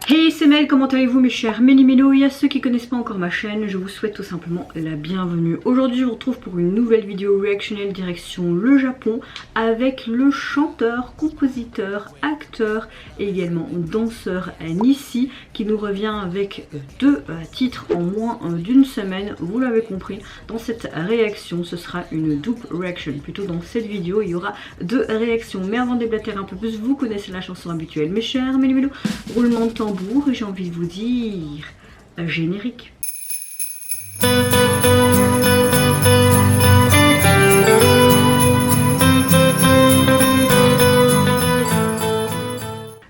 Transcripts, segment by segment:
Hey, c'est Mel, comment allez-vous mes chers Méli-Mélo? Et à ceux qui connaissent pas encore ma chaîne, je vous souhaite tout simplement la bienvenue. Aujourd'hui je vous retrouve pour une nouvelle vidéo réactionnelle direction le Japon avec le chanteur, compositeur, acteur et également danseur Nissi qui nous revient avec deux titres en moins d'une semaine. Vous l'avez compris, dans cette réaction ce sera une double reaction. Plutôt dans cette vidéo il y aura deux réactions. Mais avant de déblatérer un peu plus, vous connaissez la chanson habituelle mes chers Méli-Mélo. Roulement de tambour. Et j'ai envie de vous dire générique.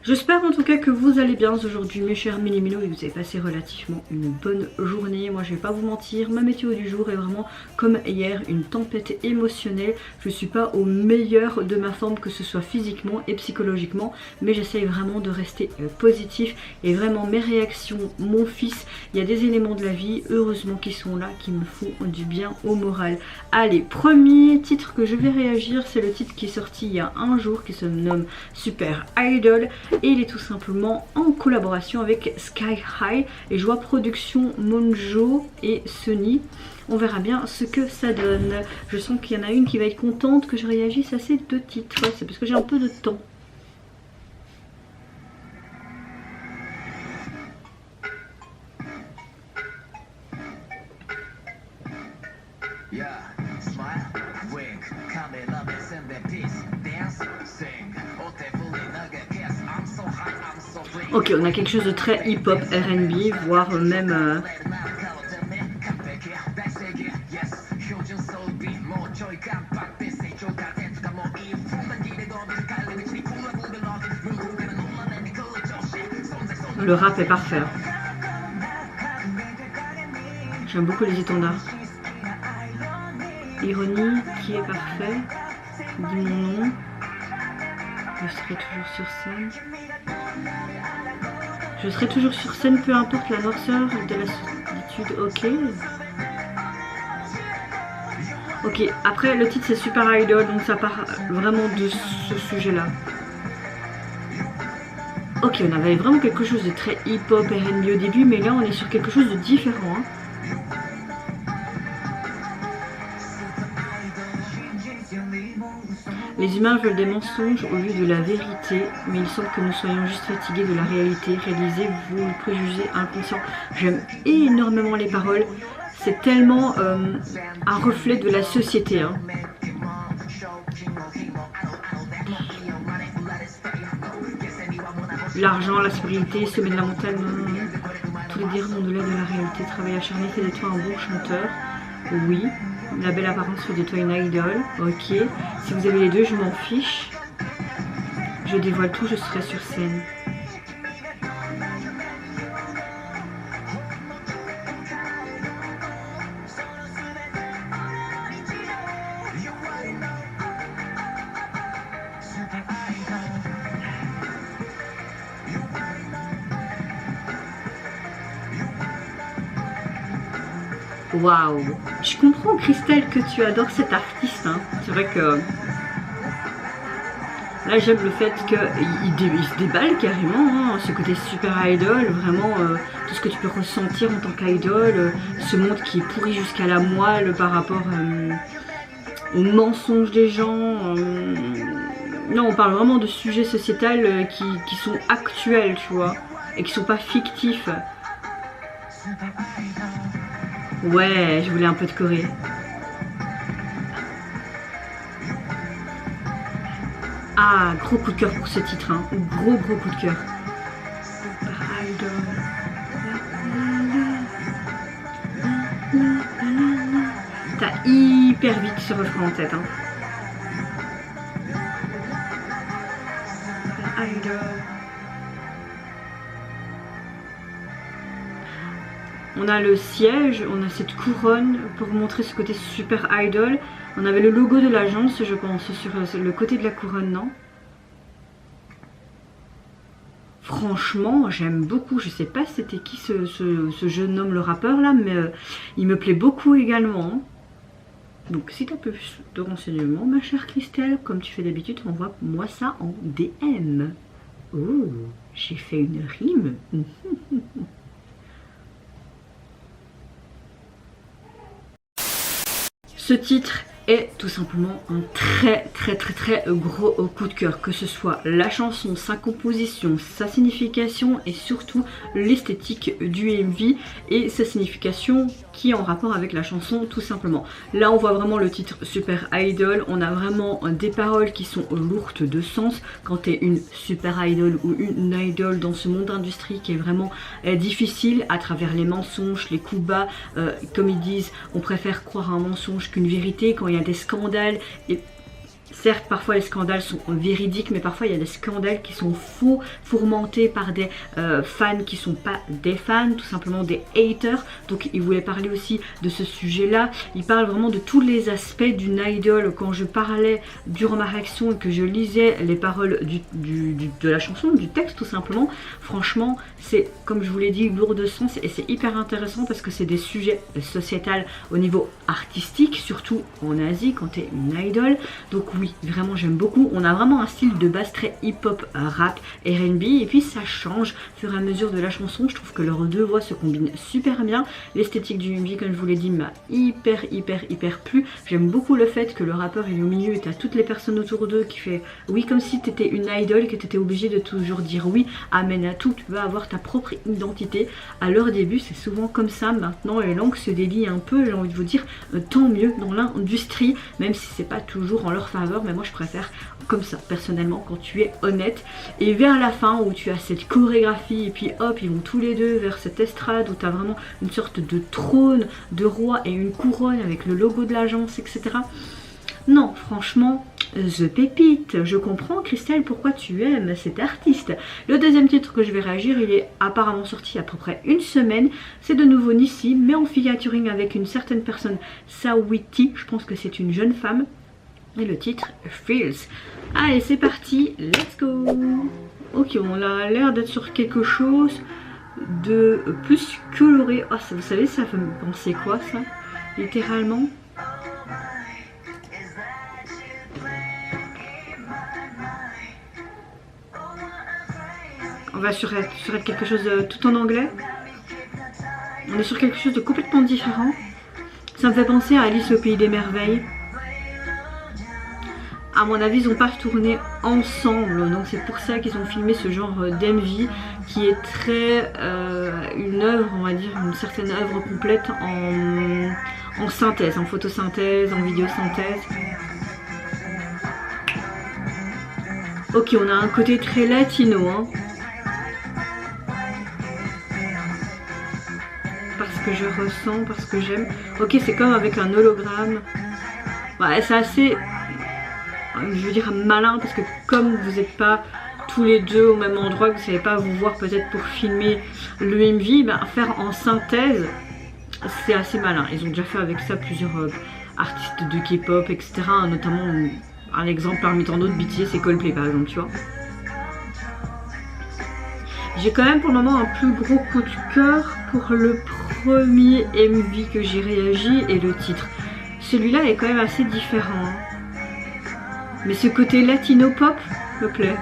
J'espère en tout cas que vous allez bien aujourd'hui mes chers Méli-Mélo et que vous avez passé relativement une bonne journée. Moi je vais pas vous mentir, ma météo du jour est vraiment comme hier, une tempête émotionnelle. Je suis pas au meilleur de ma forme, que ce soit physiquement et psychologiquement, mais j'essaye vraiment de rester positif. Et vraiment mes réactions, mon fils, il y a des éléments de la vie heureusement qui sont là, qui me font du bien au moral. Allez, premier titre que je vais réagir, c'est le titre qui est sorti il y a un jour, qui se nomme Super Idol. Et il est tout simplement en collaboration avec Sky High et je vois production Monjo et Sony. On verra bien ce que ça donne. Je sens qu'il y en a une qui va être contente que je réagisse à ces deux titres. Ouais, c'est parce que j'ai un peu de temps. Ok, on a quelque chose de très hip-hop, R&B, voire même... Le rap est parfait. J'aime beaucoup les étendards. Ironie qui est parfait. Dis mon nom. Je serai toujours sur scène. Je serai toujours sur scène, peu importe la noirceur de la solitude. Ok. Ok, après le titre c'est Super Idol, donc ça part vraiment de ce sujet-là. Ok, on avait vraiment quelque chose de très hip-hop, R&B au début, mais là on est sur quelque chose de différent. Hein. Les humains veulent des mensonges au lieu de la vérité, mais il semble que nous soyons juste fatigués de la réalité. Réalisez-vous le préjugé inconscient. J'aime énormément les paroles. C'est tellement un reflet de la société. Hein. L'argent, la sobriété, sommet de la montagne, tous les dires au-delà de la réalité. Travail acharné fait de toi un bon chanteur. Oui. La belle apparence fait de toi une idole. Ok. Si vous avez les deux, je m'en fiche. Je dévoile tout, je serai sur scène. Waouh! Je comprends Christelle que tu adores cet artiste. Hein. C'est vrai que là j'aime le fait qu'il se déballe carrément. Hein. Ce côté super idol, vraiment tout ce que tu peux ressentir en tant qu'idol. Ce monde qui est pourri jusqu'à la moelle par rapport aux mensonges des gens. Non, on parle vraiment de sujets sociétals qui sont actuels, tu vois, et qui sont pas fictifs. Ouais, je voulais un peu de Corée. Ah, gros coup de cœur pour ce titre, hein. Gros coup de cœur. T'as hyper vite ce refrain en tête, hein. On a le siège, on a cette couronne pour montrer ce côté super idol. On avait le logo de l'agence, je pense, sur le côté de la couronne, non? Franchement, j'aime beaucoup. Je sais pas c'était qui ce jeune homme, le rappeur là, mais il me plaît beaucoup également. Donc si tu as plus de renseignements, ma chère Christelle, comme tu fais d'habitude, envoie-moi ça en DM. Oh, j'ai fait une rime. Ce titre est tout simplement un très gros coup de cœur, que ce soit la chanson, sa composition, sa signification et surtout l'esthétique du MV et sa signification qui est en rapport avec la chanson tout simplement. Là on voit vraiment le titre Super Idol, on a vraiment des paroles qui sont lourdes de sens quand tu es une super idol ou une idol dans ce monde d'industrie qui est vraiment difficile à travers les mensonges, les coups bas, comme ils disent, on préfère croire un mensonge qu'une vérité quand il y a des scandales. Et certes, parfois les scandales sont véridiques, mais parfois il y a des scandales qui sont faux, fourmentés par des fans qui sont pas des fans, tout simplement des haters. Donc il voulait parler aussi de ce sujet-là. Il parle vraiment de tous les aspects d'une idol. Quand je parlais durant ma réaction et que je lisais les paroles de la chanson, du texte tout simplement, franchement, c'est, comme je vous l'ai dit, lourd de sens et c'est hyper intéressant parce que c'est des sujets sociétals au niveau artistique, surtout en Asie quand tu es une idol. Donc oui, vraiment j'aime beaucoup. On a vraiment un style de base très hip-hop, rap, R&B et puis ça change au fur et à mesure de la chanson. Je trouve que leurs deux voix se combinent super bien. L'esthétique du MV, comme je vous l'ai dit, m'a hyper plu. J'aime beaucoup le fait que le rappeur est au milieu et t'as toutes les personnes autour d'eux qui fait oui comme si t'étais une idol et que t'étais obligé de toujours dire oui, amen à tout. Tu peux avoir ta propre identité. À leur début c'est souvent comme ça. Maintenant les langues se délient un peu, j'ai envie de vous dire tant mieux dans l'industrie, même si c'est pas toujours en leur faveur, mais moi je préfère comme ça personnellement quand tu es honnête. Et vers la fin où tu as cette chorégraphie et puis hop ils vont tous les deux vers cette estrade où tu as vraiment une sorte de trône de roi et une couronne avec le logo de l'agence, etc. Non, franchement, The Pépite. Je comprends, Christelle, pourquoi tu aimes cet artiste. Le deuxième titre que je vais réagir, il est apparemment sorti il y a à peu près une semaine. C'est de nouveau Nissi, mais en featuring avec une certaine personne, Sawiti. Je pense que c'est une jeune femme. Et le titre, Feels. Allez, c'est parti, let's go. Ok, on a l'air d'être sur quelque chose de plus coloré. Oh, vous savez, ça fait me penser quoi, ça? Littéralement. On va sur être quelque chose de tout en anglais. On est sur quelque chose de complètement différent. Ça me fait penser à Alice au Pays des Merveilles. À mon avis, ils n'ont pas retourné ensemble. Donc c'est pour ça qu'ils ont filmé ce genre d'MV qui est très une œuvre, on va dire, une certaine œuvre complète en synthèse, en photosynthèse, en vidéosynthèse. Ok, on a un côté très latino, hein. Parce que je ressens, parce que j'aime. Ok, c'est comme avec un hologramme. Ouais, c'est assez, je veux dire, malin parce que comme vous n'êtes pas tous les deux au même endroit, que vous ne savez pas vous voir peut-être pour filmer le MV, ben, faire en synthèse, c'est assez malin. Ils ont déjà fait avec ça plusieurs artistes de K-pop, etc. Notamment, un exemple parmi tant d'autres, BTS et Coldplay par exemple, tu vois. J'ai quand même pour le moment un plus gros coup de cœur pour le premier MV que j'ai réagi et le titre. Celui-là est quand même assez différent. Mais ce côté latino pop me plaît.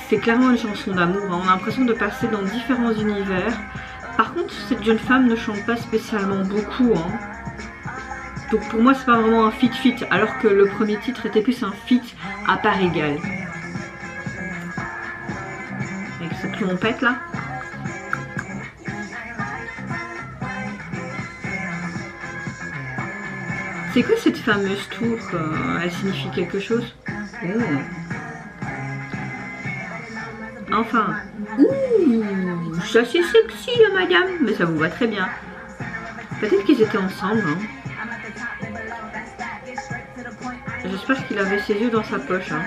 C'est clairement une chanson d'amour. Hein. On a l'impression de passer dans différents univers. Par contre, cette jeune femme ne chante pas spécialement beaucoup. Hein. Donc pour moi, c'est pas vraiment un feat. Alors que le premier titre était plus un feat à part égale. Avec cette trompette là. C'est quoi cette fameuse tour? Elle signifie quelque chose? Oh. Enfin. Ouh, c'est assez sexy, madame. Mais ça vous va très bien. Peut-être qu'ils étaient ensemble. Hein. J'espère qu'il avait ses yeux dans sa poche. Hein.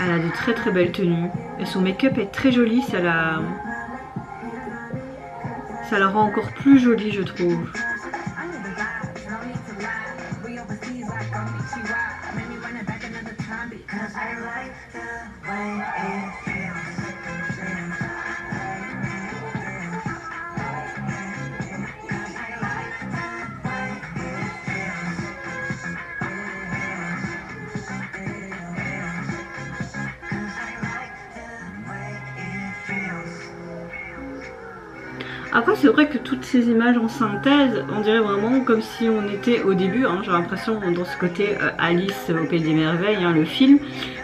Elle a de très belles tenues. Et son make-up est très joli. Ça la rend encore plus jolie, je trouve. Après c'est vrai que toutes ces images en synthèse, on dirait vraiment comme si on était au début, hein, j'ai l'impression dans ce côté Alice au Pays des Merveilles, hein, le film.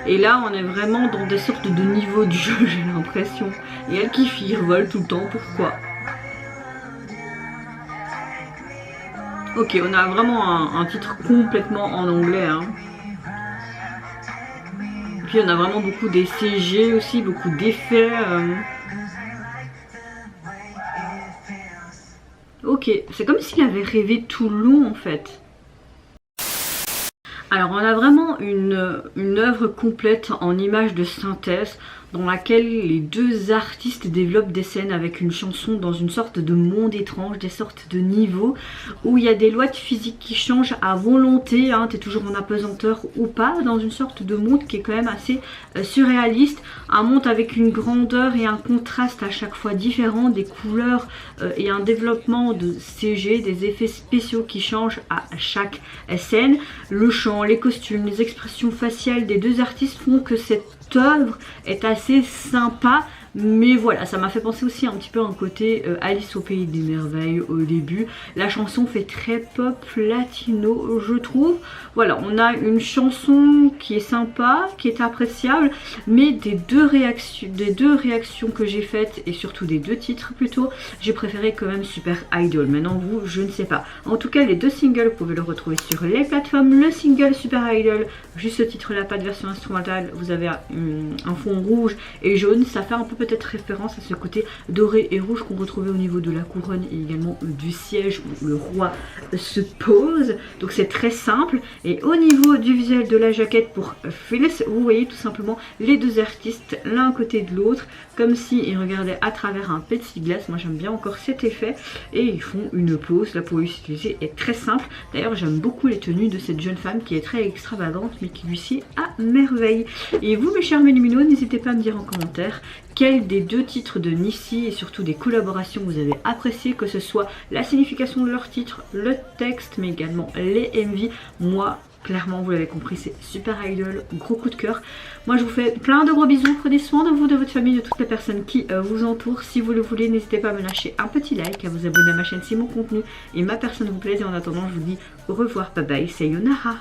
Et là on est vraiment dans des sortes de niveaux du jeu, j'ai l'impression. Et elle qui virevolte tout le temps, pourquoi? Ok, on a vraiment un titre complètement en anglais. Hein. Et puis on a vraiment beaucoup des CG aussi, beaucoup d'effets. Ok, c'est comme s'il avait rêvé tout le long en fait. Alors on a vraiment une œuvre complète en images de synthèse dans laquelle les deux artistes développent des scènes avec une chanson dans une sorte de monde étrange, des sortes de niveaux où il y a des lois de physique qui changent à volonté, hein, t'es toujours en apesanteur ou pas, dans une sorte de monde qui est quand même assez surréaliste, un monde avec une grandeur et un contraste à chaque fois différent, des couleurs et un développement de CG, des effets spéciaux qui changent à chaque scène, le chant, les costumes, les expressions faciales des deux artistes font que cette œuvre est assez sympa. Mais voilà, ça m'a fait penser aussi un petit peu à un côté Alice au Pays des Merveilles au début. La chanson fait très pop latino, je trouve. Voilà, on a une chanson qui est sympa, qui est appréciable, mais des deux réactions que j'ai faites, et surtout des deux titres plutôt, j'ai préféré quand même Super Idol. Maintenant vous, je ne sais pas. En tout cas, les deux singles, vous pouvez le retrouver sur les plateformes. Le single Super Idol, juste ce titre-là, pas de version instrumentale, vous avez un fond rouge et jaune, ça fait un peu peut-être référence à ce côté doré et rouge qu'on retrouvait au niveau de la couronne et également du siège où le roi se pose. Donc c'est très simple. Et au niveau du visuel de la jaquette pour Phyllis, vous voyez tout simplement les deux artistes l'un à côté de l'autre, comme s'ils regardaient à travers un plexiglas. Moi j'aime bien encore cet effet. Et ils font une pose. La pose utilisée est très simple. D'ailleurs j'aime beaucoup les tenues de cette jeune femme qui est très extravagante mais qui lui sied à merveille. Et vous mes chers Mélimunos, n'hésitez pas à me dire en commentaire quel des deux titres de Nissi et surtout des collaborations vous avez apprécié, que ce soit la signification de leur titre, le texte, mais également les MV. Moi, clairement, vous l'avez compris, c'est Super Idol, gros coup de cœur. Moi, je vous fais plein de gros bisous, prenez soin de vous, de votre famille, de toutes les personnes qui vous entourent. Si vous le voulez, n'hésitez pas à me lâcher un petit like, à vous abonner à ma chaîne si mon contenu et ma personne vous plaise. Et en attendant, je vous dis au revoir, bye bye, sayonara.